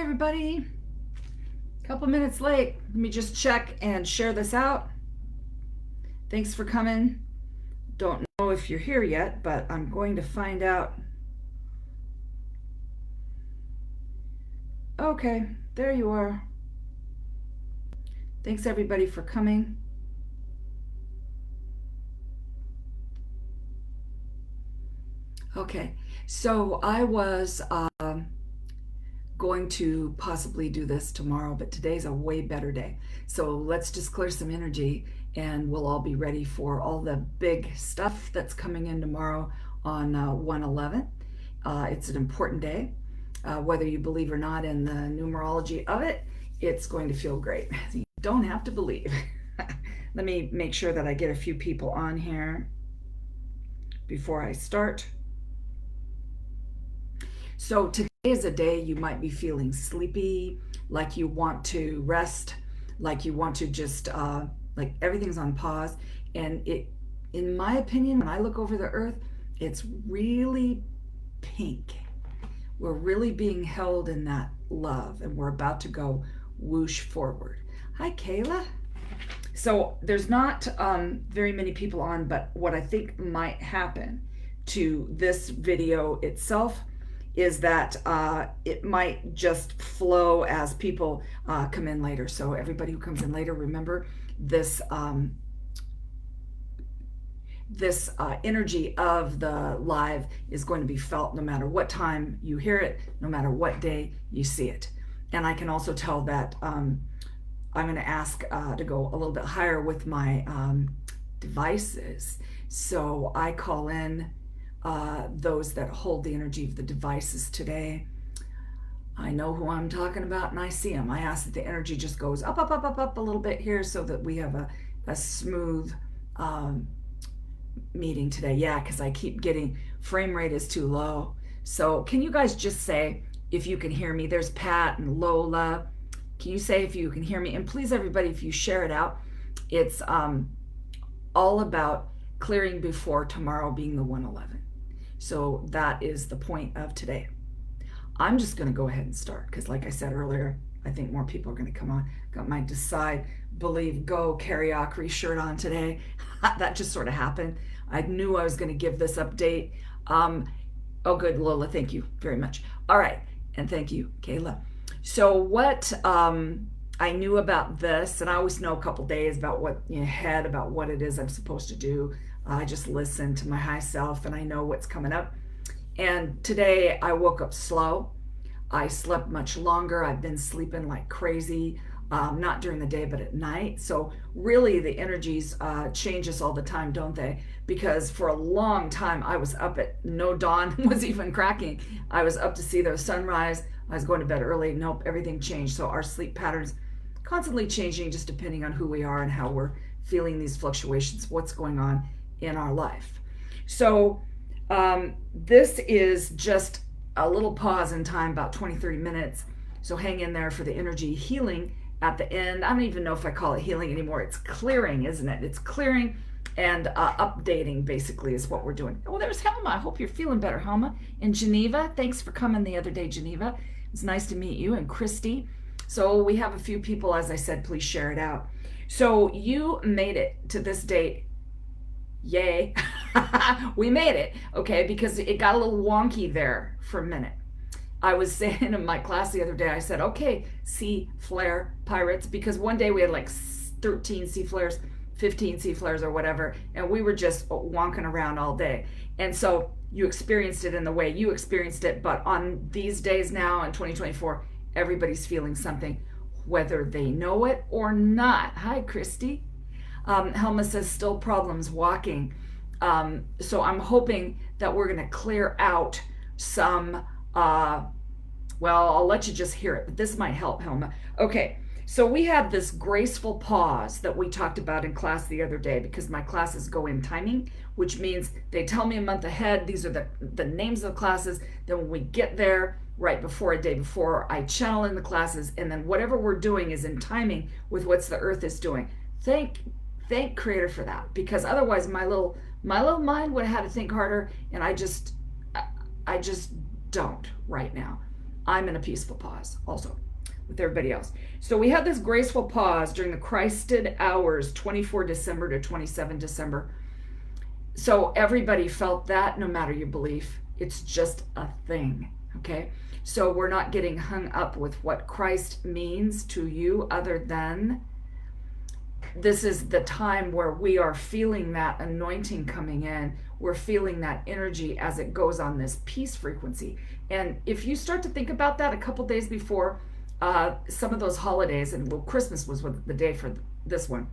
everybody. Couple minutes late. Let me just check and share this out. Thanks for coming. Don't know if you're here yet, but I'm going to find out. Okay, there you are. Thanks everybody for coming. Okay, so I was going to possibly do this tomorrow, but today's a way better day. So let's just clear some energy and we'll all be ready for all the big stuff that's coming in tomorrow on 1/11. It's an important day. Whether you believe or not in the numerology of it, it's going to feel great. You don't have to believe. Let me make sure that I get a few people on here before I start. So today is a day you might be feeling sleepy, like you want to rest, like you want to just, like everything's on pause. And in my opinion, when I look over the earth, it's really pink. We're really being held in that love, and we're about to go whoosh forward. Hi, Kayla. So there's not very many people on, but what I think might happen to this video itself is that it might just flow as people come in later. So everybody who comes in later, remember this energy of the live is going to be felt no matter what time you hear it, no matter what day you see it. And I can also tell that I'm going to ask to go a little bit higher with my devices. So I call in those that hold the energy of the devices today. I know who I'm talking about and I see them. I ask that the energy just goes up, up, up, up, up a little bit here so that we have a smooth meeting today. Yeah, because I keep getting frame rate is too low. So can you guys just say if you can hear me? There's Pat and Lola. Can you say if you can hear me? And please, everybody, if you share it out, it's all about clearing before tomorrow being the 1/11. So that is the point of today. I'm just going to go ahead and start because, like I said earlier, I think more people are going to come on. Got my Decide, Believe, Go Karaoke shirt on today. That just sort of happened. I knew I was going to give this update. Oh, good, Lola. Thank you very much. All right. And thank you, Kayla. So what I knew about this, and I always know a couple days about what ahead about what it is I'm supposed to do. I just listen to my high self and I know what's coming up. And today I woke up slow. I slept much longer. I've been sleeping like crazy, not during the day, but at night. So really the energies change us all the time, don't they? Because for a long time I was up at no dawn was even cracking. I was up to see the sunrise. I was going to bed early. Nope, everything changed. So our sleep patterns constantly changing just depending on who we are and how we're feeling these fluctuations, what's going on in our life. So this is just a little pause in time, about 20-30 minutes. So hang in there for the energy healing at the end. I don't even know if I call it healing anymore. It's clearing, isn't it? It's clearing and updating basically is what we're doing. Oh, there's Helma. I hope you're feeling better, Helma. In Geneva, thanks for coming the other day, Geneva. It's nice to meet you. And Christy. So we have a few people, as I said, please share it out. So you made it to this date. Yay. We made it, okay, because it got a little wonky there for a minute. I was saying in my class the other day, I said, okay, sea flare pirates, because one day we had like 13 sea flares, 15 sea flares or whatever, and we were just wonking around all day. And so you experienced it in the way you experienced it, but on these days now in 2024, everybody's feeling something, whether they know it or not. Hi, Christy. Helma says still problems walking. So I'm hoping that we're going to clear out some, well, I'll let you just hear it, but this might help, Helma. Okay, so we have this graceful pause that we talked about in class the other day because my classes go in timing, which means they tell me a month ahead. These are the names of the classes. Then when we get there right before, a day before, I channel in the classes, and then whatever we're doing is in timing with what the earth is doing. Thank Creator for that, because otherwise my little mind would have had to think harder, and I just don't right now. I'm in a peaceful pause also with everybody else. So we had this graceful pause during the Christed hours, 24 December to 27 December. So everybody felt that, no matter your belief. It's just a thing, okay? So we're not getting hung up with what Christ means to you, other than this is the time where we are feeling that anointing coming in. We're feeling that energy as it goes on this peace frequency. And if you start to think about that a couple days before some of those holidays, and well, Christmas was the day for this one.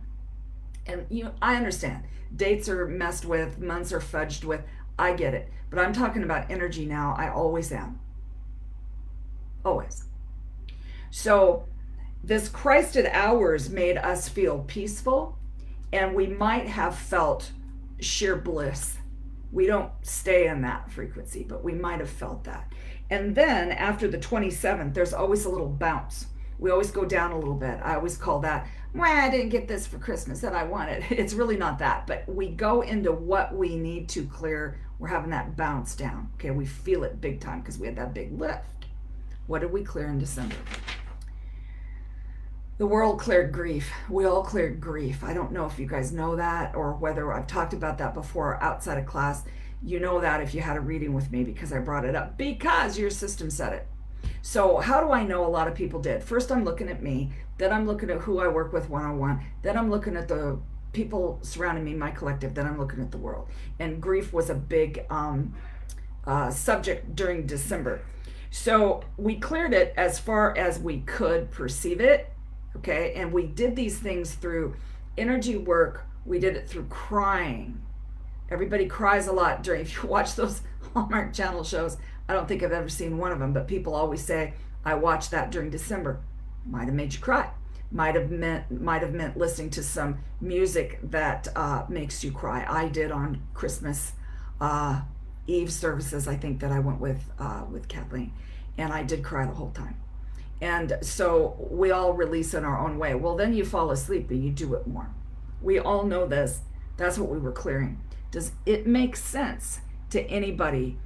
And I understand dates are messed with, months are fudged with. I get it. But I'm talking about energy now. I always am. Always. So this Christed hours made us feel peaceful, and we might have felt sheer bliss. We don't stay in that frequency, but we might have felt that. And then after the 27th, there's always a little bounce. We always go down a little bit. I always call that, well, I didn't get this for Christmas that I wanted. It's really not that, but we go into what we need to clear. We're having that bounce down. Okay, we feel it big time because we had that big lift. What did we clear in December? The world cleared grief. We all cleared grief. I don't know if you guys know that, or whether I've talked about that before outside of class. You know that if you had a reading with me, because I brought it up, because your system said it. So how do I know a lot of people did? First, I'm looking at me. Then I'm looking at who I work with one-on-one. Then I'm looking at the people surrounding me, my collective. Then I'm looking at the world. And grief was a big subject during December. So we cleared it as far as we could perceive it. Okay, and we did these things through energy work. We did it through crying. Everybody cries a lot during, if you watch those Hallmark Channel shows, I don't think I've ever seen one of them, but people always say, I watched that during December. Might have made you cry. Might have meant listening to some music that makes you cry. I did on Christmas Eve services, I think, that I went with Kathleen, and I did cry the whole time. And so we all release in our own way. Well, then you fall asleep and you do it more. We all know this. That's what we were clearing. Does it make sense to anybody?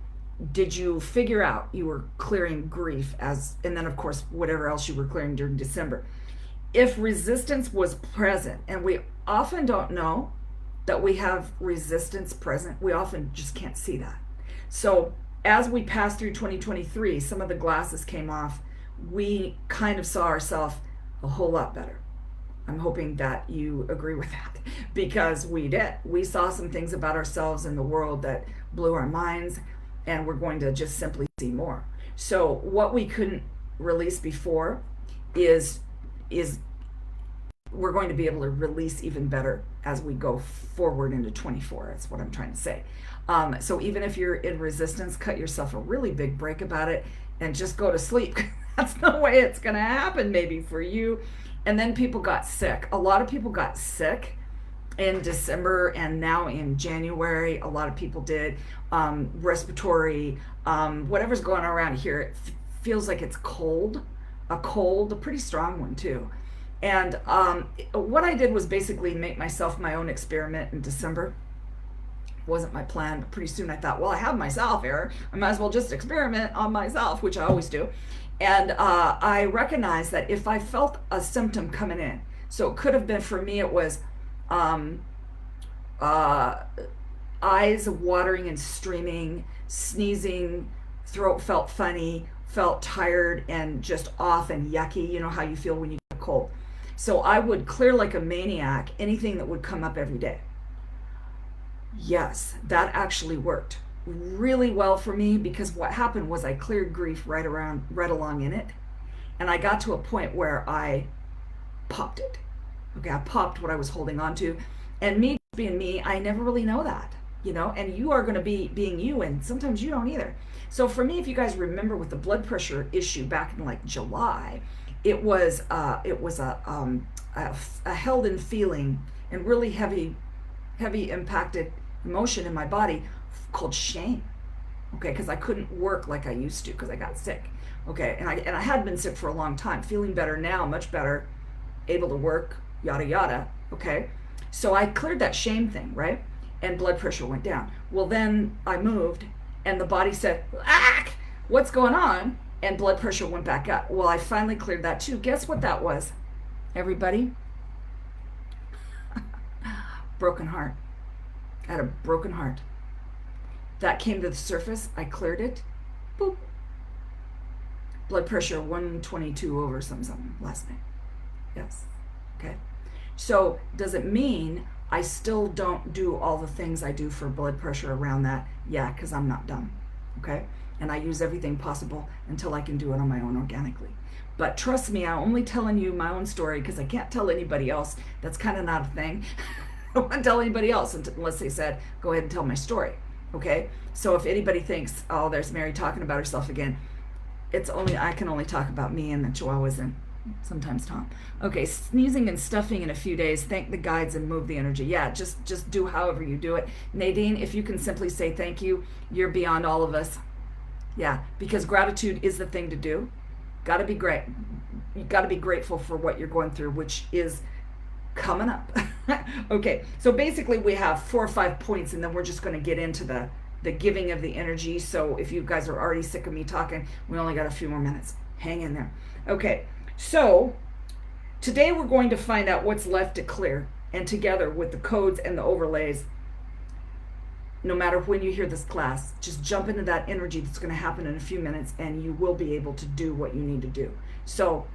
Did you figure out you were clearing grief and then of course whatever else you were clearing during December? If resistance was present, and we often don't know that we have resistance present, we often just can't see that. So as we passed through 2023, some of the glasses came off. We kind of saw ourselves a whole lot better. I'm hoping that you agree with that, because we did. We saw some things about ourselves in the world that blew our minds, and we're going to just simply see more. So what we couldn't release before is we're going to be able to release even better as we go forward into 24. That's what I'm trying to say. So even if you're in resistance, cut yourself a really big break about it and just go to sleep. That's the way it's going to happen maybe for you. And then people got sick. A lot of people got sick in December, and now in January, a lot of people did. Respiratory, whatever's going on around here, it feels like it's cold, a pretty strong one too. And what I did was basically make myself my own experiment in December. Wasn't my plan, but pretty soon I thought, well, I have myself here. I might as well just experiment on myself, which I always do. And I recognized that if I felt a symptom coming in, so it could have been, for me, it was eyes watering and streaming, sneezing, throat felt funny, felt tired and just off and yucky. You know how you feel when you get a cold. So I would clear like a maniac anything that would come up every day. Yes, that actually worked really well for me, because what happened was I cleared grief right along in it, and I got to a point where I popped it. Okay, I popped what I was holding on to, and me being me, I never really know that, and you are going to be being you, and sometimes you don't either. So for me, if you guys remember with the blood pressure issue back in like July, it was a held in feeling and really heavy impacted emotion in my body called shame. Okay, because I couldn't work like I used to because I got sick. Okay, and I had been sick for a long time. Feeling better now, much better, able to work, yada yada. Okay, so I cleared that shame thing, right? And blood pressure went down. Well, then I moved, and the body said, "Ah, what's going on?" and blood pressure went back up. Well, I finally cleared that too. Guess what that was, everybody? Broken heart. I had a broken heart. That came to the surface. I cleared it. Boop. Blood pressure 122 over something last night. Yes. Okay. So does it mean I still don't do all the things I do for blood pressure around that? Yeah, because I'm not done. Okay. And I use everything possible until I can do it on my own organically. But trust me, I'm only telling you my own story because I can't tell anybody else. That's kind of not a thing. I don't want to tell anybody else unless they said, go ahead and tell my story. Okay? So if anybody thinks, oh, there's Mary talking about herself again, I can only talk about me and the Chihuahuas and sometimes Tom. Okay, sneezing and stuffing in a few days. Thank the guides and move the energy. Yeah, just do however you do it. Nadine, if you can simply say thank you, you're beyond all of us. Yeah, because gratitude is the thing to do. Got to be great. You got to be grateful for what you're going through, which is coming up. Okay, so basically we have 4 or 5 points, and then we're just going to get into the giving of the energy. So if you guys are already sick of me talking, we only got a few more minutes. Hang in there. Okay, so today we're going to find out what's left to clear, and together with the codes and the overlays, no matter when you hear this class, just jump into that energy that's going to happen in a few minutes, and you will be able to do what you need to do. So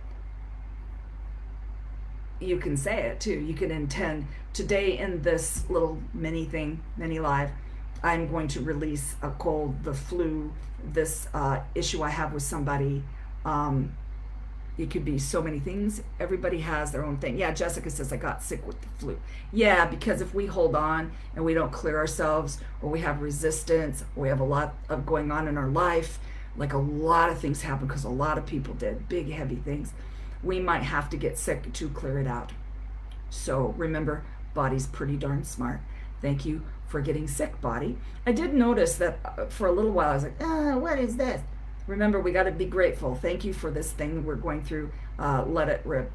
you can say it too. You can intend, today in this little mini live, I'm going to release a cold, the flu, this issue I have with somebody. It could be so many things. Everybody has their own thing. Yeah, Jessica says I got sick with the flu. Yeah, because if we hold on and we don't clear ourselves, or we have resistance, or we have a lot of going on in our life, like a lot of things happen because a lot of people did big, heavy things, we might have to get sick to clear it out. So remember, body's pretty darn smart. Thank you for getting sick, body. I did notice that for a little while I was like, what is this? Remember, we got to be grateful. Thank you for this thing we're going through. Let it rip.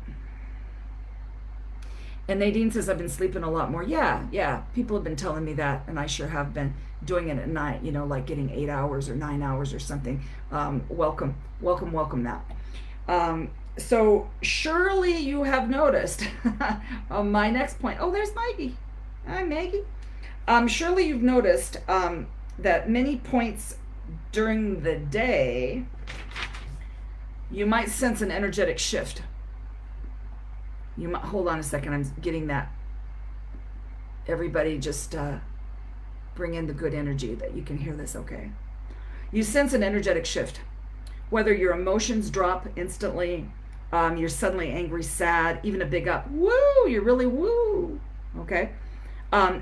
And Nadine says, I've been sleeping a lot more. Yeah. People have been telling me that, and I sure have been doing it at night, like getting 8 hours or 9 hours or something. Welcome that. So surely you have noticed my next point. Oh, there's Maggie. Hi, Maggie. Surely you've noticed that many points during the day, you might sense an energetic shift. You might, hold on a second, I'm getting that. Everybody just bring in the good energy that you can hear this, okay? You sense an energetic shift. Whether your emotions drop instantly, you're suddenly angry, sad, even a big up. Woo, you're really woo, okay?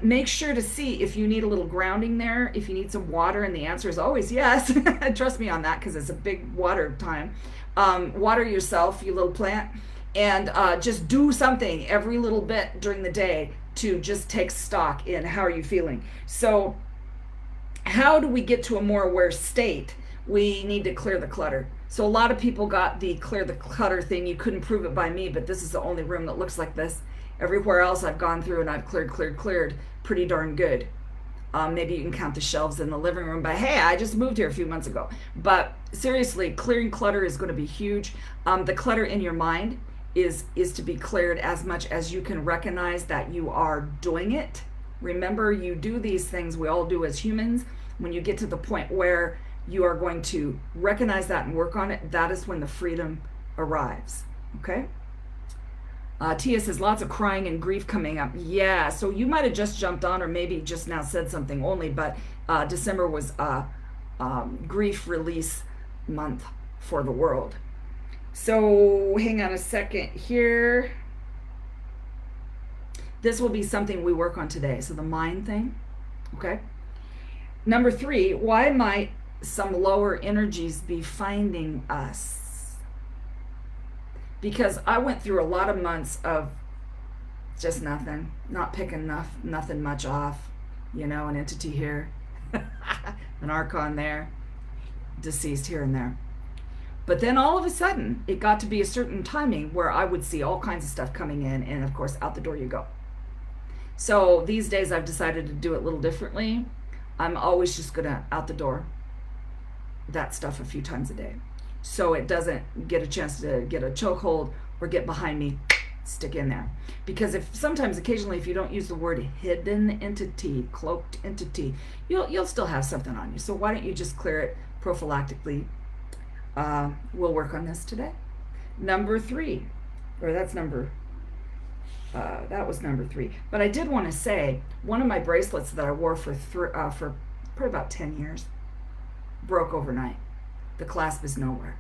Make sure to see if you need a little grounding there, if you need some water, and the answer is always yes. Trust me on that, because it's a big water time. Water yourself, you little plant, and just do something every little bit during the day to just take stock in how are you feeling. So how do we get to a more aware state? We need to clear the clutter. So a lot of people got the clear the clutter thing. You couldn't prove it by me, but this is the only room that looks like this. Everywhere else I've gone through and I've cleared pretty darn good. Maybe you can count the shelves in the living room, but hey, I just moved here a few months ago. But seriously, clearing clutter is going to be huge. The clutter in your mind is to be cleared as much as you can recognize that you are doing it. Remember, you do these things, we all do as humans. When you get to the point where you are going to recognize that and work on it, that is when the freedom arrives, okay? Tia says, lots of crying and grief coming up. Yeah, so you might have just jumped on or maybe just now said something only, but December was grief release month for the world. So hang on a second here. This will be something we work on today. So the mind thing, okay? Number 3, why might some lower energies be finding us? Because I went through a lot of months of just nothing, not picking nothing much off, an entity here, an archon there, deceased here and there. But then all of a sudden, it got to be a certain timing where I would see all kinds of stuff coming in, and of course, out the door you go. So these days I've decided to do it a little differently. I'm always just gonna out the door that stuff a few times a day. so it doesn't get a chance to get a chokehold or get behind me, stick in there. Because if sometimes, occasionally, if you don't use the word hidden entity, cloaked entity, you'll still have something on you. So why don't you just clear it prophylactically? We'll work on this today. Number 3, or that's number. That was number 3. But I did want to say, one of my bracelets that I wore for probably about 10 years broke overnight. The clasp is nowhere.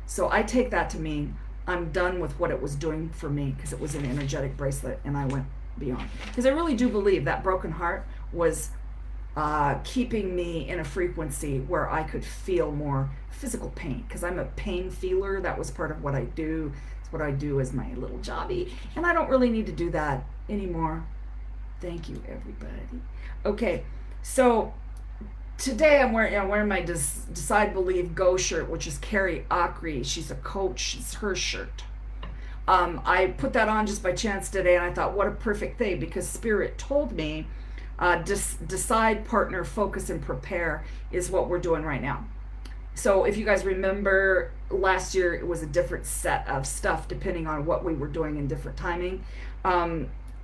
So I take that to mean I'm done with what it was doing for me, because it was an energetic bracelet and I went beyond. Because I really do believe that broken heart was keeping me in a frequency where I could feel more physical pain, because I'm a pain feeler. That was part of what I do. It's what I do as my little jobby, and I don't really need to do that anymore. Thank you, everybody. Okay, so today I'm wearing my Decide, Believe, Go shirt, which is Carrie Acri. She's a coach. It's her shirt. I put that on just by chance today, and I thought, what a perfect thing, because Spirit told me decide, partner, focus, and prepare is what we're doing right now. So if you guys remember, last year it was a different set of stuff depending on what we were doing in different timing.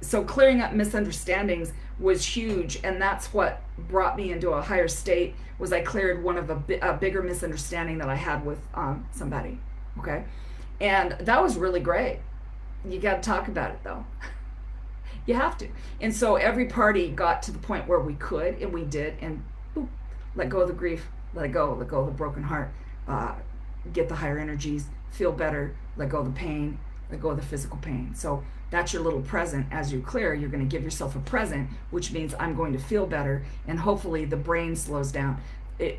So clearing up misunderstandings was huge, and that's what brought me into a higher state. Was I cleared one of a bigger misunderstanding that I had with somebody, okay? And that was really great. You got to talk about it, though. You have to. And so every party got to the point where we could, and we did, and boop, let go of the grief, let go of the broken heart, get the higher energies, feel better, let go of the pain, let go of the physical pain. So that's your little present. As you clear, you're going to give yourself a present, which means I'm going to feel better, and hopefully the brain slows down.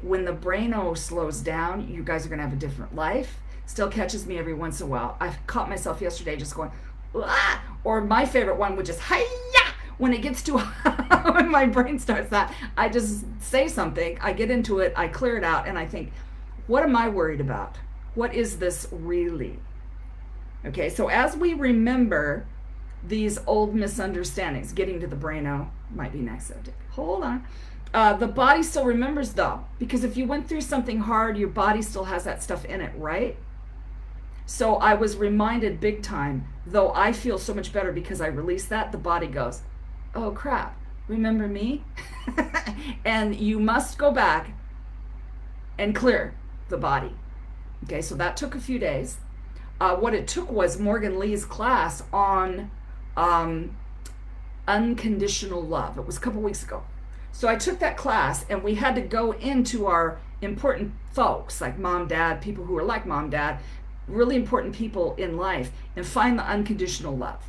When the brain slows down, you guys are going to have a different life. Still catches me every once in a while. I caught myself yesterday just going, ah! Or my favorite one would just, hi-ya! When it gets too hot, when my brain starts that, I just say something, I get into it, I clear it out, and I think, what am I worried about? What is this really? Okay, so as we remember these old misunderstandings, getting to the brain might be next subject. Hold on. The body still remembers, though, because if you went through something hard, your body still has that stuff in it, right? So I was reminded big time, though I feel so much better because I released that, the body goes, oh crap, remember me? And you must go back and clear the body. Okay, so that took a few days. What it took was Morgan Lee's class on unconditional love. It was a couple weeks ago. So I took that class, and we had to go into our important folks, like mom, dad, people who are like mom, dad, really important people in life, and find the unconditional love.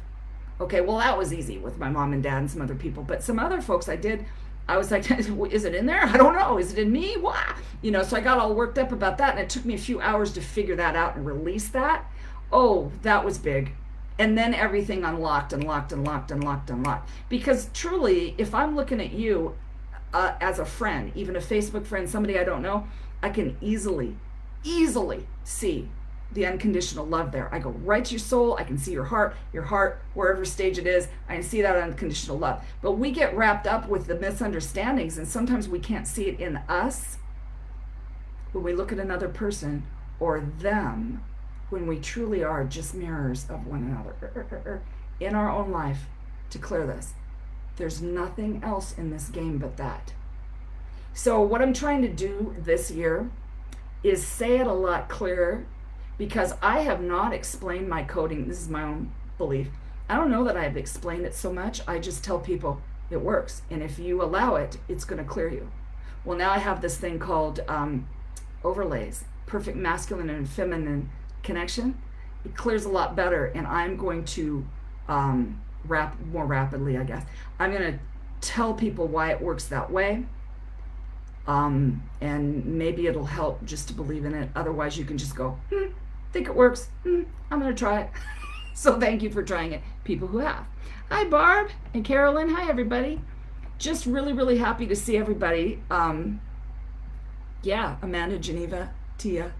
Okay, well, that was easy with my mom and dad and some other people, but some other folks I was like, is it in there? I don't know. Is it in me? Why? So I got all worked up about that, and it took me a few hours to figure that out and release that. Oh, that was big. And then everything unlocked. Because truly, if I'm looking at you as a friend, even a Facebook friend, somebody I don't know, I can easily see the unconditional love there. I go right to your soul. I can see your heart, wherever stage it is. I can see that unconditional love. But we get wrapped up with the misunderstandings, and sometimes we can't see it in us when we look at another person or them, when we truly are just mirrors of one another in our own life. To clear this, there's nothing else in this game but that. So what I'm trying to do this year is say it a lot clearer, because I have not explained my coding. This is my own belief. I don't know that I've explained it so much. I just tell people it works, and if you allow it, it's going to clear you. Well, now I have this thing called overlays, perfect masculine and feminine connection. It clears a lot better, and I'm going to wrap more rapidly, I guess. I'm going to tell people why it works that way, and maybe it'll help just to believe in it. Otherwise, you can just go, think it works. I'm going to try it. So thank you for trying it, people who have. Hi, Barb and Carolyn. Hi, everybody. Just really, really happy to see everybody. Yeah, Amanda, Geneva, Tia.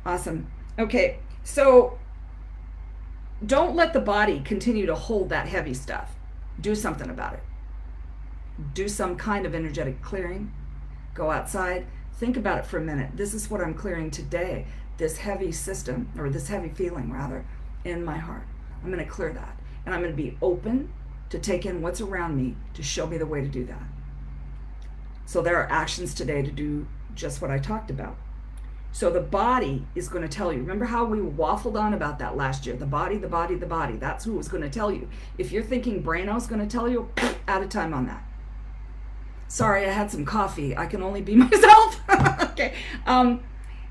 Awesome. Okay, so don't let the body continue to hold that heavy stuff. Do something about it. Do some kind of energetic clearing. Go outside. Think about it for a minute. This is what I'm clearing today. this heavy system, or this heavy feeling rather, in my heart. I'm going to clear that. And I'm going to be open to take in what's around me to show me the way to do that. So there are actions today to do just what I talked about. So the body is going to tell you. Remember how we waffled on about that last year? The body, the body, the body. That's who was going to tell you. If you're thinking Braino's going to tell you, out of time on that. Sorry, I had some coffee. I can only be myself. Okay.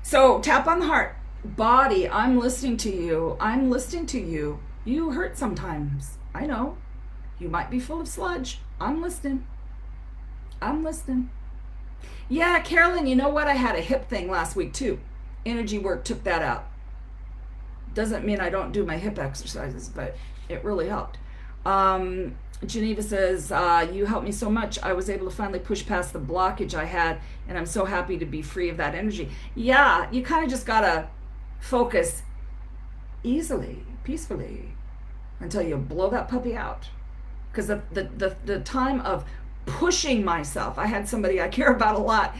So tap on the heart. Body, I'm listening to you. I'm listening to you. You hurt sometimes. I know. You might be full of sludge. I'm listening. I'm listening. Yeah, Carolyn, you know what? I had a hip thing last week too. Energy work took that out. Doesn't mean I don't do my hip exercises, but it really helped. Geneva says, you helped me so much. I was able to finally push past the blockage I had, and I'm so happy to be free of that energy. Yeah, you kind of just got to focus easily, peacefully, until you blow that puppy out. Because the time of pushing myself, I had somebody I care about a lot,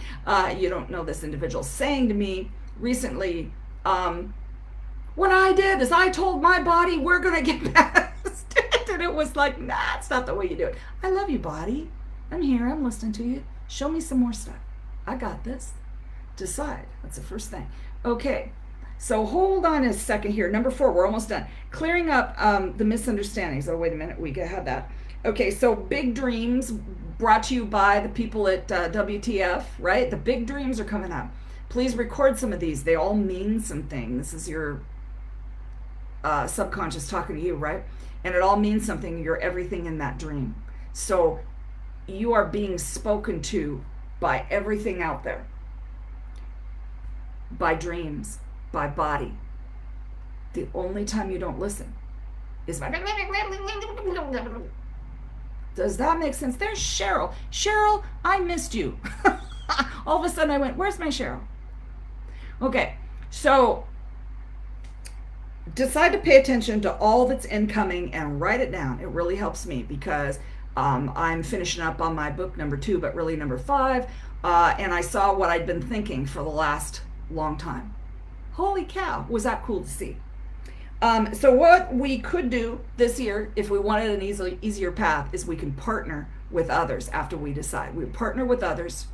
you don't know this individual, saying to me recently, what I did is I told my body we're going to get past it. And it was like, nah, it's not the way you do it. I love you, body. I'm here. I'm listening to you. Show me some more stuff. I got this. Decide. That's the first thing. Okay. So hold on a second here. Number 4, we're almost done. Clearing up the misunderstandings. Oh, wait a minute. We had that. Okay, so big dreams brought to you by the people at WTF, right? The big dreams are coming up. Please record some of these. They all mean something. This is your subconscious talking to you, right? And it all means something. You're everything in that dream. So you are being spoken to by everything out there. By dreams, by body. The only time you don't listen is by... Does that make sense? There's Cheryl. Cheryl, I missed you. All of a sudden I went, where's my Cheryl? Okay, so decide to pay attention to all that's incoming and write it down. It really helps me because I'm finishing up on my book number 2, but really number 5. And I saw what I'd been thinking for the last long time. Holy cow, was that cool to see? So what we could do this year, if we wanted an easier path, is we can partner with others after we decide. We partner with others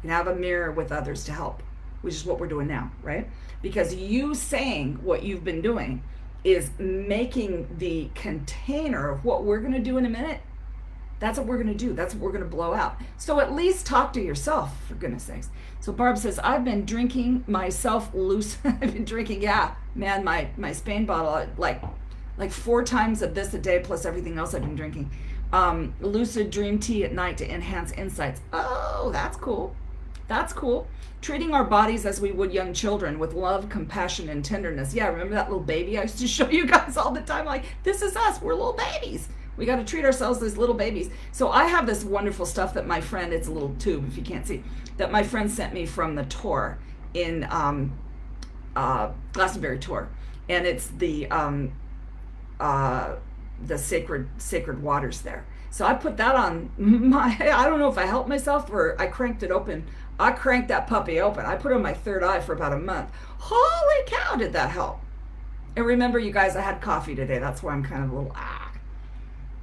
and have a mirror with others to help, which is what we're doing now, right? Because you saying what you've been doing is making the container of what we're going to do in a minute. That's what we're going to do. That's what we're going to blow out. So at least talk to yourself, for goodness sakes. So Barb says, I've been drinking myself loose. I've been drinking, yeah, man, my Spain bottle, like 4 times of this a day, plus everything else I've been drinking. Lucid dream tea at night to enhance insights. Oh, that's cool. That's cool. Treating our bodies as we would young children with love, compassion, and tenderness. Yeah, remember that little baby I used to show you guys all the time? Like, this is us. We're little babies. We got to treat ourselves as little babies. So I have this wonderful stuff that my friend, it's a little tube if you can't see, that my friend sent me from the tour in Glastonbury tour. And it's the sacred waters there. So I put that on my, I don't know if I helped myself or I cranked it open. I cranked that puppy open. I put it on my third eye for about a month. Holy cow, did that help. And remember, you guys, I had coffee today. That's why I'm kind of a little,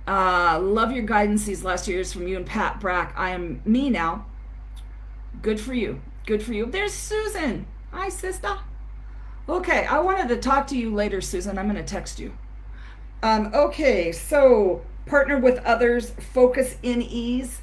love your guidance these last years from you and Pat Brack. I am me now. Good for you. Good for you. There's Susan. Hi, sister. Okay, I wanted to talk to you later, Susan. I'm going to text you. Okay, so partner with others, focus in ease,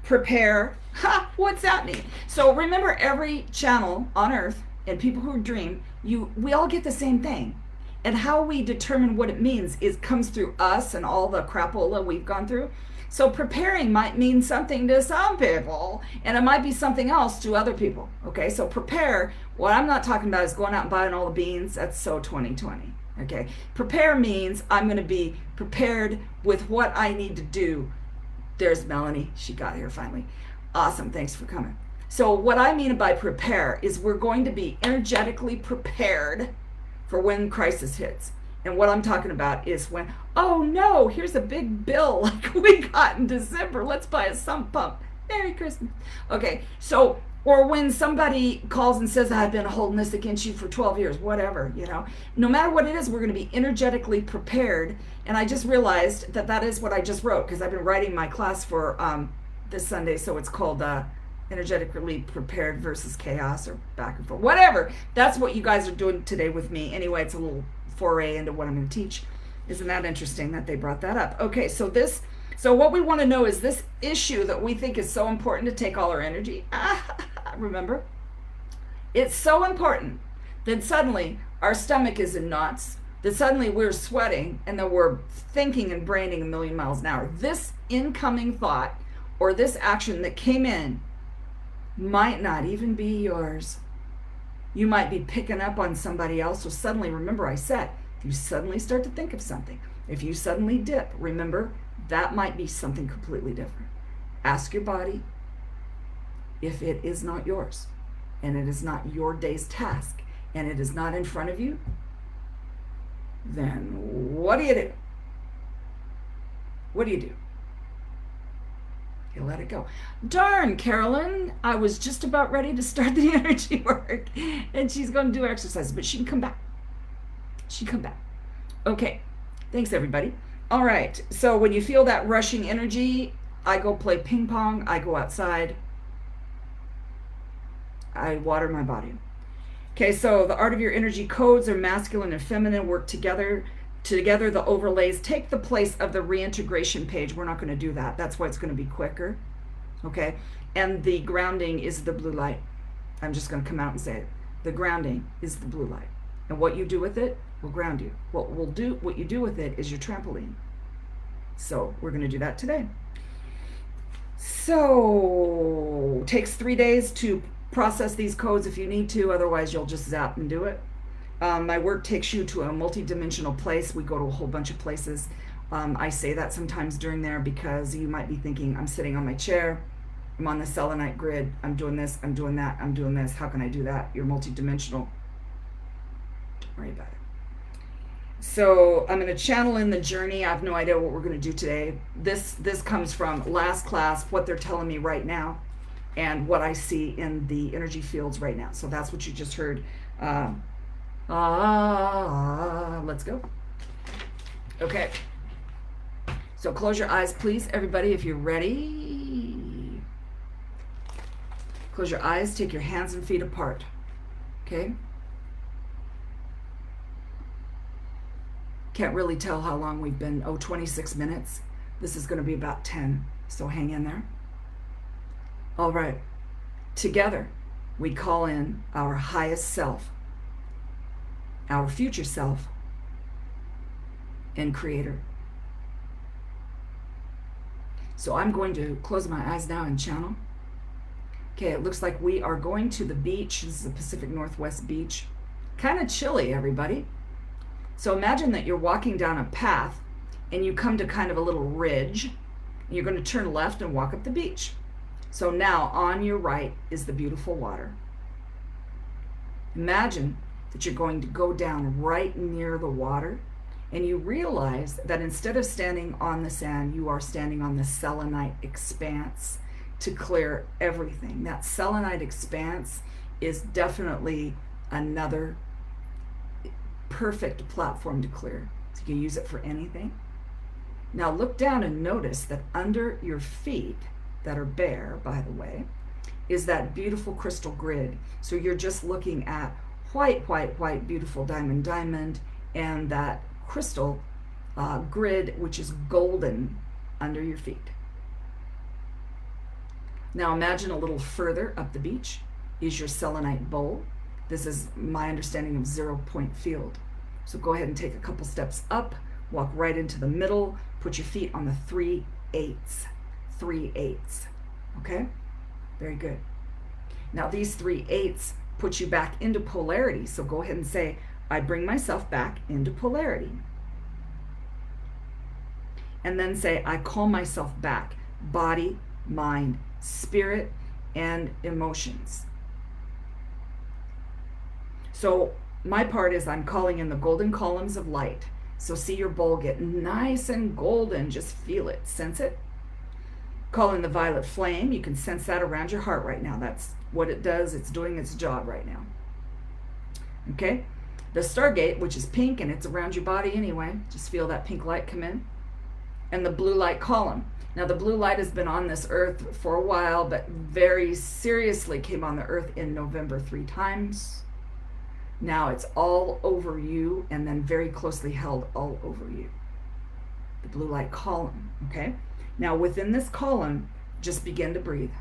prepare. Ha, what's that mean? So remember, every channel on earth and people who dream, we all get the same thing. And how we determine what it means comes through us and all the crapola we've gone through. So preparing might mean something to some people, and it might be something else to other people. Okay, so prepare. What I'm not talking about is going out and buying all the beans. That's so 2020. Okay, prepare means I'm going to be prepared with what I need to do. There's Melanie. She got here finally. Awesome. Thanks for coming. So what I mean by prepare is we're going to be energetically prepared for when crisis hits. And what I'm talking about is when, oh no, here's a big bill like we got in December. Let's buy a sump pump. Merry Christmas. Okay, so Or when somebody calls and says, I've been holding this against you for 12 years, whatever, no matter what it is, we're going to be energetically prepared. And I just realized that that is what I just wrote, because I've been writing my class for this Sunday. So it's called energetically prepared versus chaos, or back and forth, whatever. That's what you guys are doing today with me. Anyway, it's a little foray into what I'm going to teach. Isn't that interesting that they brought that up? Okay, so what we want to know is this issue that we think is so important to take all our energy. Remember? It's so important that suddenly our stomach is in knots, that suddenly we're sweating, and that we're thinking and braining a million miles an hour. This incoming thought or this action that came in might not even be yours. You might be picking up on somebody else. So suddenly, remember I said, if you suddenly start to think of something, if you suddenly dip, remember, that might be something completely different. Ask your body if it is not yours, and it is not your day's task, and it is not in front of you, then what do you do? What do you do? You let it go. Darn, Carolyn, I was just about ready to start the energy work, and she's going to do exercises, but she can come back. She can come back. Okay, thanks everybody. All right, so when you feel that rushing energy, I go play ping pong, I go outside, I water my body. Okay, so the art of your energy codes are masculine and feminine, work together. Together, the overlays take the place of the reintegration page. We're not going to do that. That's why it's going to be quicker. Okay, and the grounding is the blue light. I'm just going to come out and say it. The grounding is the blue light. And what you do with it will ground you. What you do with it is your trampoline. So we're going to do that today. So takes 3 days to process these codes if you need to, otherwise you'll just zap and do it. My work takes you to a multi-dimensional place. We go to a whole bunch of places. I say that sometimes during there because you might be thinking, I'm sitting on my chair, I'm on the selenite grid, I'm doing this, I'm doing that, I'm doing this. How can I do that? You're multi-dimensional. Don't worry about it. So I'm going to channel in the journey. I have no idea what we're going to do today. This comes from last class, what they're telling me right now, and what I see in the energy fields right now. So that's what you just heard. Let's go. Okay. So close your eyes, please, everybody, if you're ready. Close your eyes, take your hands and feet apart. Okay? Can't really tell how long we've been. 26 minutes. This is going to be about 10, so hang in there. All right. Together, we call in our highest self, our future self, and creator. So I'm going to close my eyes now and channel. Okay, it looks like we are going to the beach. This is the Pacific Northwest beach. Kind of chilly, everybody. So imagine that you're walking down a path and you come to kind of a little ridge. You're going to turn left and walk up the beach. So now on your right is the beautiful water. Imagine that you're going to go down right near the water, and you realize that instead of standing on the sand, you are standing on the selenite expanse to clear everything. That selenite expanse is definitely another perfect platform to clear. So you can use it for anything. Now look down and notice that under your feet, that are bare, by the way, is that beautiful crystal grid. So you're just looking at white, white, white, beautiful diamond, diamond, and that crystal grid, which is golden under your feet. Now imagine a little further up the beach is your selenite bowl. This is my understanding of 0 point field. So go ahead and take a couple steps up, walk right into the middle, put your feet on the 3/8. 3/8. Okay? Very good. Now these 3/8 put you back into polarity. So go ahead and say, I bring myself back into polarity. And then say, I call myself back. Body, mind, spirit, and emotions. So my part is I'm calling in the golden columns of light. So see your bowl get nice and golden. Just feel it. Sense it. Calling the violet flame, you can sense that around your heart right now. That's what it does. It's doing its job right now. Okay? The Stargate, which is pink and it's around your body anyway, just feel that pink light come in. And the blue light column. Now, the blue light has been on this earth for a while, but very seriously came on the earth in November 3 times. Now it's all over you and then very closely held all over you. The blue light column, okay? Now, within this column, just begin to breathe.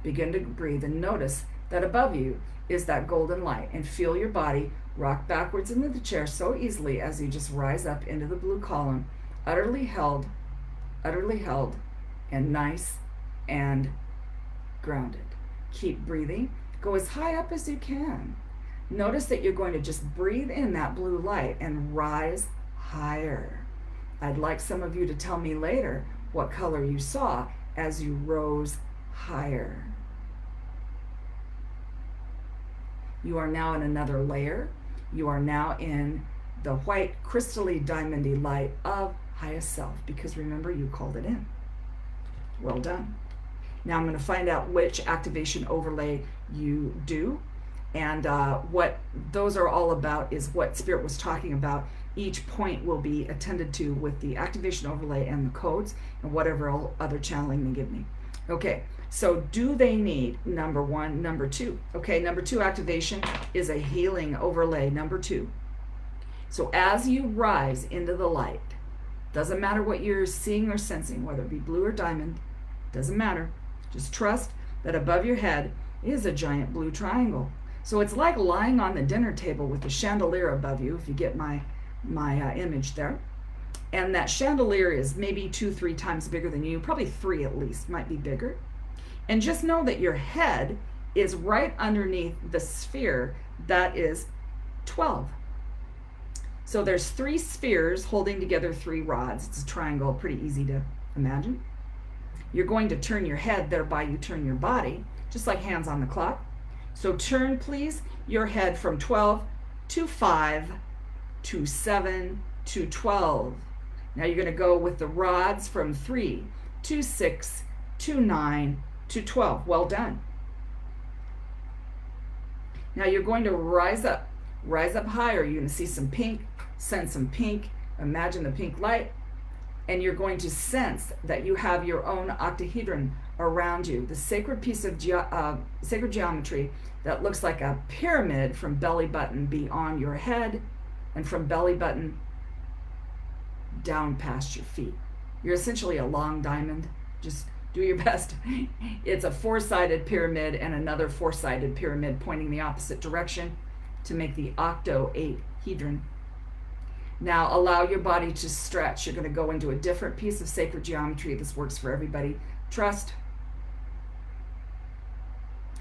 Begin to breathe and notice that above you is that golden light, and feel your body rock backwards into the chair so easily as you just rise up into the blue column, utterly held, and nice and grounded. Keep breathing. Go as high up as you can. Notice that you're going to just breathe in that blue light and rise higher. I'd like some of you to tell me later what color you saw as you rose higher. You are now in another layer. You are now in the white, crystally, diamondy light of highest self, because remember, you called it in. Well done. Now I'm going to find out which activation overlay you do, and what those are all about is what Spirit was talking about. Each point will be attended to with the activation overlay and the codes and whatever other channeling they give me. Okay, so do they need number 1, number 2? Okay, number 2 activation is a healing overlay, number 2. So as you rise into the light, doesn't matter what you're seeing or sensing, whether it be blue or diamond, doesn't matter. Just trust that above your head is a giant blue triangle. So it's like lying on the dinner table with a chandelier above you, if you get my image there. And that chandelier is maybe 2-3 times bigger than you, probably 3 at least, might be bigger. And just know that your head is right underneath the sphere that is 12. So there's 3 spheres holding together 3 rods. It's a triangle, pretty easy to imagine. You're going to turn your head, thereby you turn your body, just like hands on the clock. So turn, please, your head from 12 to 5 to 7 to 12. Now you're going to go with the rods from 3 to 6 to 9 to 12. Well done. Now you're going to rise up higher. You're going to see some pink, sense some pink, imagine the pink light, and you're going to sense that you have your own octahedron around you, the sacred piece of sacred geometry that looks like a pyramid from belly button beyond your head and from belly button down past your feet. You're essentially a long diamond. Just do your best. It's a 4-sided pyramid and another 4-sided pyramid pointing the opposite direction to make the octohedron. Now allow your body to stretch. You're going to go into a different piece of sacred geometry. This works for everybody. Trust.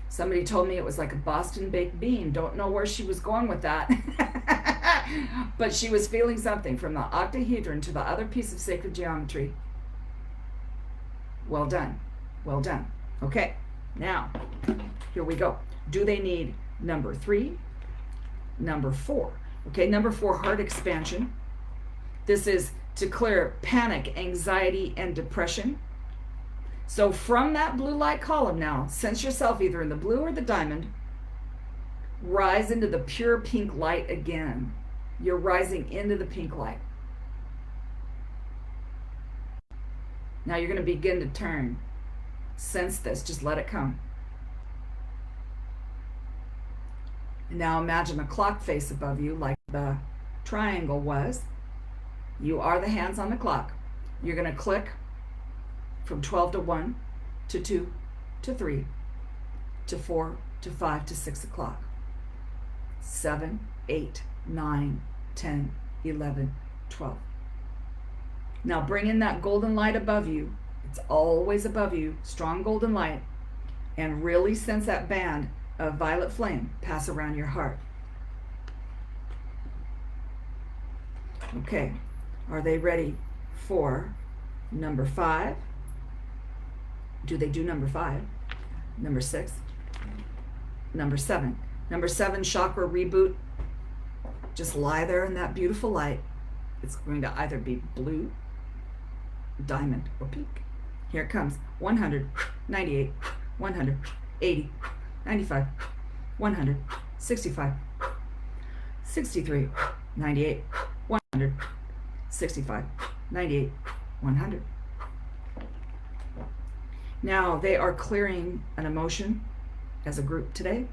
Somebody told me it was like a Boston baked bean. Don't know where she was going with that. But she was feeling something from the octahedron to the other piece of sacred geometry. Well done. Well done. Okay, now, here we go. Do they need number 3? Number 4. Okay, number 4, heart expansion. This is to clear panic, anxiety, and depression. So from that blue light column now, sense yourself either in the blue or the diamond. Rise into the pure pink light again. You're rising into the pink light. Now you're going to begin to turn. Sense this. Just let it come. And now imagine a clock face above you like the triangle was. You are the hands on the clock. You're going to click from 12 to 1 to 2 to 3 to 4 to 5 to 6 o'clock. 7, 8, 9, 10, 11, 12. Now bring in that golden light above you. It's always above you, strong golden light, and really sense that band of violet flame pass around your heart. Okay, are they ready for number 5? Do they do number 5? Number 6? Number 7? Number 7, chakra reboot. Just lie there in that beautiful light. It's going to either be blue, diamond, or pink. Here it comes. 100, 98, 100, 80, 95, 100, 65, 63, 98, 100, 65, 98, 100. Now they are clearing an emotion as a group today.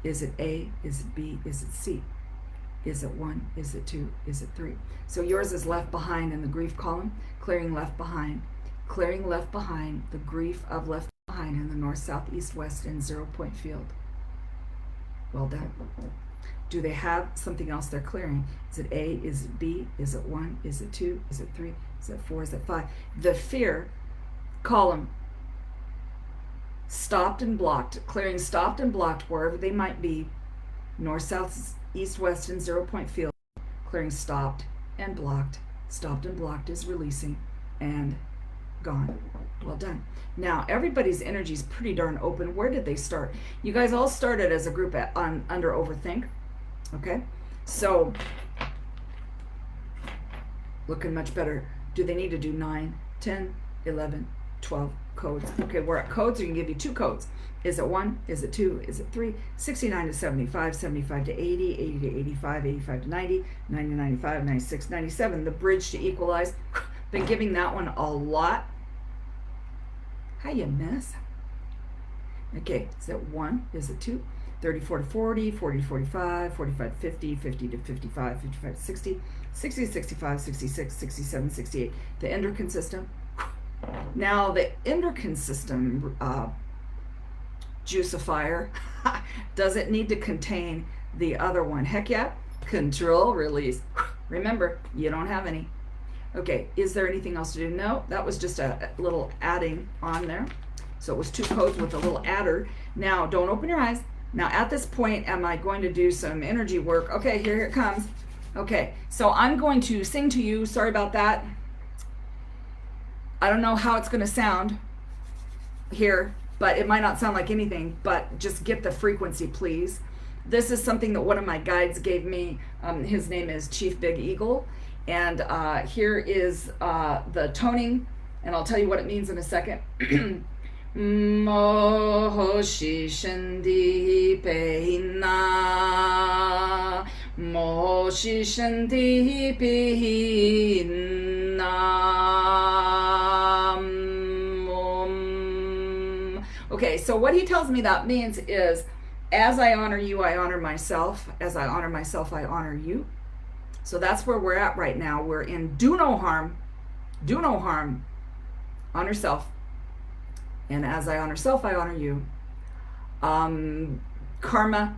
Is it A? Is it B? Is it C? Is it 1? Is it 2? Is it 3? So yours is left behind in the grief column, clearing left behind, the grief of left behind in the north, south, east, west, and 0-point field. Well done. Do they have something else they're clearing? Is it A? Is it B? Is it 1? Is it 2? Is it 3? Is it 4? Is it 5? The fear column stopped and blocked, clearing stopped and blocked wherever they might be, north, south, east, west, and 0-point field, clearing stopped and blocked is releasing and gone. Well done. Now everybody's energy is pretty darn open. Where did they start? You guys all started as a group under overthink. Okay, so looking much better. Do they need to do 9, 10, 11, 12 codes? Okay, we're at codes. We can give you 2 codes. Is it 1? Is it 2? Is it 3? 69 to 75, 75 to 80, 80 to 85, 85 to 90, 90 to 95, 96, 97. The bridge to equalize. Been giving that one a lot. How you miss? Okay, is it 1? Is it 2? 34 to 40, 40 to 45, 45 to 50, 50 to 55, 55 to 60, 60 to 65, 66, 67, 68. The endocrine system. Now the endocrine system juicifier, does it need to contain the other one? Heck yeah. Control, release. Remember, you don't have any. Okay, is there anything else to do? No, that was just a little adding on there. So it was 2 codes with a little adder. Now, don't open your eyes. Now, at this point, am I going to do some energy work? Okay, here it comes. Okay, so I'm going to sing to you. Sorry about that. I don't know how it's going to sound here, but it might not sound like anything, but just get the frequency, please. This is something that one of my guides gave me. His name is Chief Big Eagle. And here is the toning, and I'll tell you what it means in a second. Moshi Shandi Peina, Moshi Shandi Peina. Okay, so what he tells me that means is, as I honor you, I honor myself. As I honor myself, I honor you. So that's where we're at right now. We're in do no harm, honor self. And as I honor self, I honor you. Karma,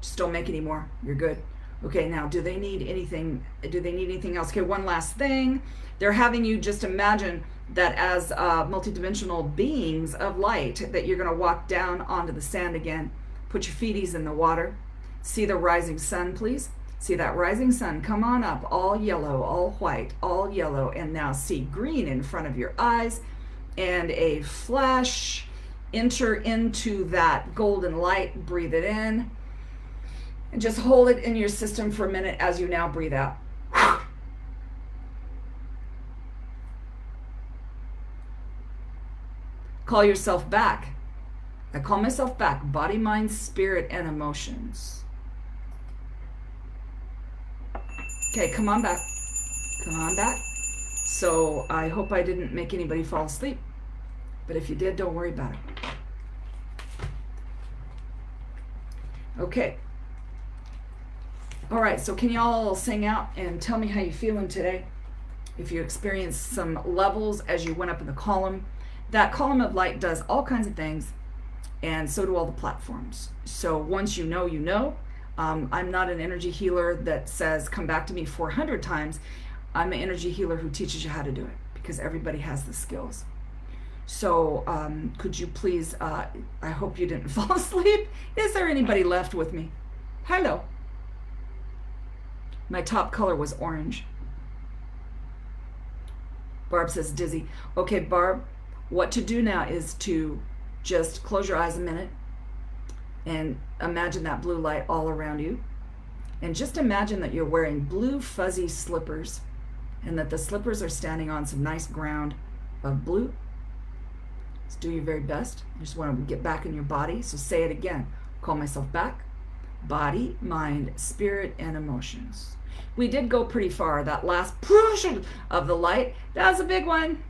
just don't make any more. You're good. Okay, now do they need anything? Do they need anything else? Okay, one last thing. They're having you just imagine that as multidimensional beings of light, that you're going to walk down onto the sand again. Put your feeties in the water. See the rising sun, please. See that rising sun come on up, all yellow, all white, all yellow, and now see green in front of your eyes, and a flash. Enter into that golden light, breathe it in, and just hold it in your system for a minute as you now breathe out. Call yourself back. I call myself back, body, mind, spirit, and emotions. Okay, come on back. Come on back. So I hope I didn't make anybody fall asleep. But if you did, don't worry about it. Okay. All right, so can y'all sing out and tell me how you're feeling today? If you experienced some levels as you went up in the column. That column of light does all kinds of things, and so do all the platforms. So once you know, you know. I'm not an energy healer that says, come back to me 400 times. I'm an energy healer who teaches you how to do it, because everybody has the skills. So could you please, I hope you didn't fall asleep. Is there anybody left with me? Hello. My top color was orange. Barb says dizzy. Okay, Barb, what to do now is to just close your eyes a minute and imagine that blue light all around you. And just imagine that you're wearing blue fuzzy slippers, and that the slippers are standing on some nice ground, of blue. Let's do your very best. You just want to get back in your body. So say it again. Call myself back. Body, mind, spirit, and emotions. We did go pretty far. That last push of the light, that was a big one.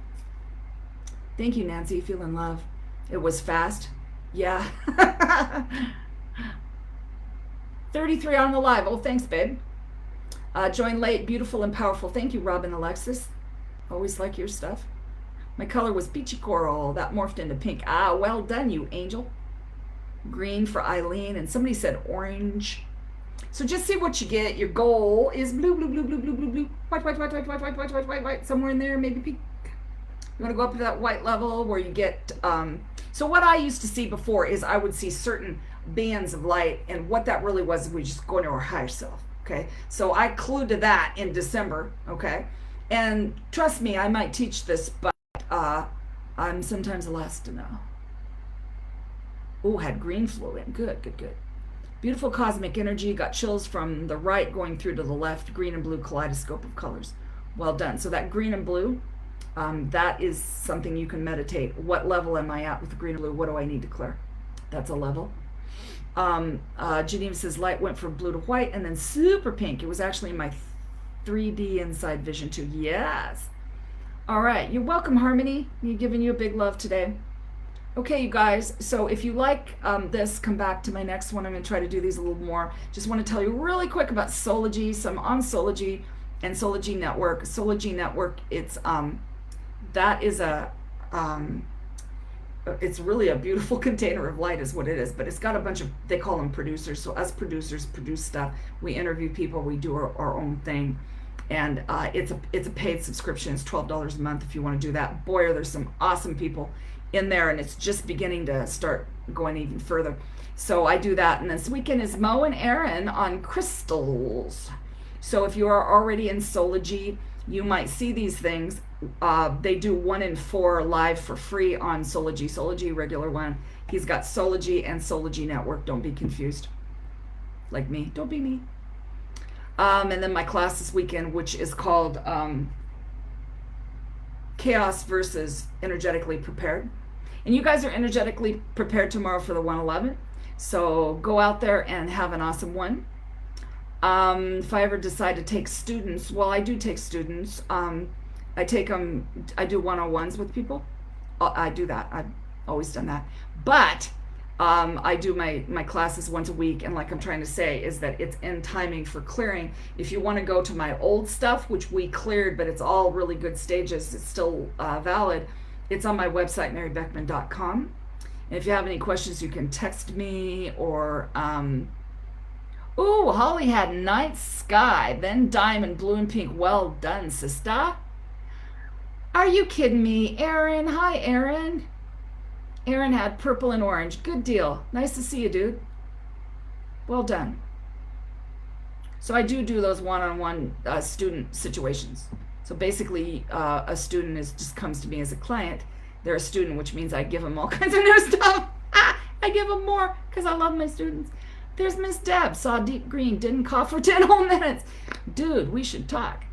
Thank you, Nancy. Feeling love. It was fast. Yeah. 33 on the live. Oh, thanks, babe. Join late, beautiful and powerful. Thank you, Robin Alexis. Always like your stuff. My color was peachy coral. That morphed into pink. Ah, well done, you angel. Green for Eileen. And somebody said orange. So just see what you get. Your goal is blue, blue, blue, blue, blue, blue, blue. White, white, white, white, white, white, white, white, white, white. Somewhere in there, maybe pink. You want to go up to that white level where you get... so what I used to see before is I would see certain bands of light. And what that really was, we just go into our higher self. Okay, so I clued to that in December, okay? And trust me, I might teach this, but I'm sometimes the last to know. Oh, had green flow in. Good, good, good. Beautiful cosmic energy. Got chills from the right going through to the left. Green and blue kaleidoscope of colors. Well done. So that green and blue, that is something you can meditate. What level am I at with the green and blue? What do I need to clear? That's a level. Geneva says light went from blue to white and then super pink. It was actually in my 3D inside vision too. Yes. All right. You're welcome, Harmony. You're giving you a big love today. Okay, you guys. So if you like this, come back to my next one. I'm going to try to do these a little more. Just want to tell you really quick about Sology. So I'm on Sology and Sology Network. Sology Network, it's that is a it's really a beautiful container of light is what it is, but it's got a bunch of, they call them producers. So us producers produce stuff. We interview people, we do our own thing. And it's a paid subscription. It's $12 a month if you want to do that. Boy, are there some awesome people in there, and it's just beginning to start going even further. So I do that. And this weekend is Mo and Aaron on crystals. So if you are already in Sology, you might see these things. They do 1 in 4 live for free on Sology. Sology, regular one. He's got Sology and Sology Network. Don't be confused. Like me. Don't be me. And then my class this weekend, which is called Chaos versus Energetically Prepared. And you guys are energetically prepared tomorrow for the 111. So go out there and have an awesome one. If I ever decide to take students, well, I do take students. I take them, I do one-on-ones with people. I do that. I've always done that. But I do my classes once a week, and like I'm trying to say is that it's in timing for clearing. If you want to go to my old stuff, which we cleared, but it's all really good stages, it's still valid, it's on my website, marybeckman.com. And if you have any questions, you can text me or... Ooh, Holly had night sky, then diamond, blue and pink. Well done, sister. Are you kidding me? Aaron, hi, Aaron. Aaron had purple and orange. Good deal. Nice to see you, dude. Well done. So I do those one-on-one student situations. So basically, a student just comes to me as a client. They're a student, which means I give them all kinds of new stuff. I give them more because I love my students. There's Miss Deb, saw deep green, didn't cough for 10 whole minutes. Dude, we should talk.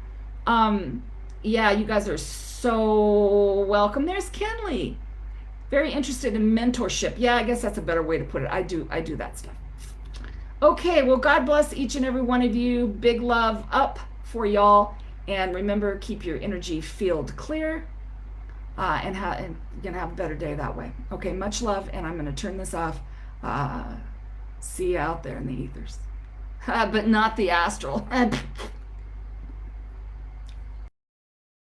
Yeah, you guys are so welcome. There's Kenley. Very interested in mentorship. Yeah, I guess that's a better way to put it. I do that stuff. Okay, well, God bless each and every one of you. Big love up for y'all. And remember, keep your energy field clear. And you're going to have a better day that way. Okay, much love, and I'm going to turn this off. See you out there in the ethers. But not the astral.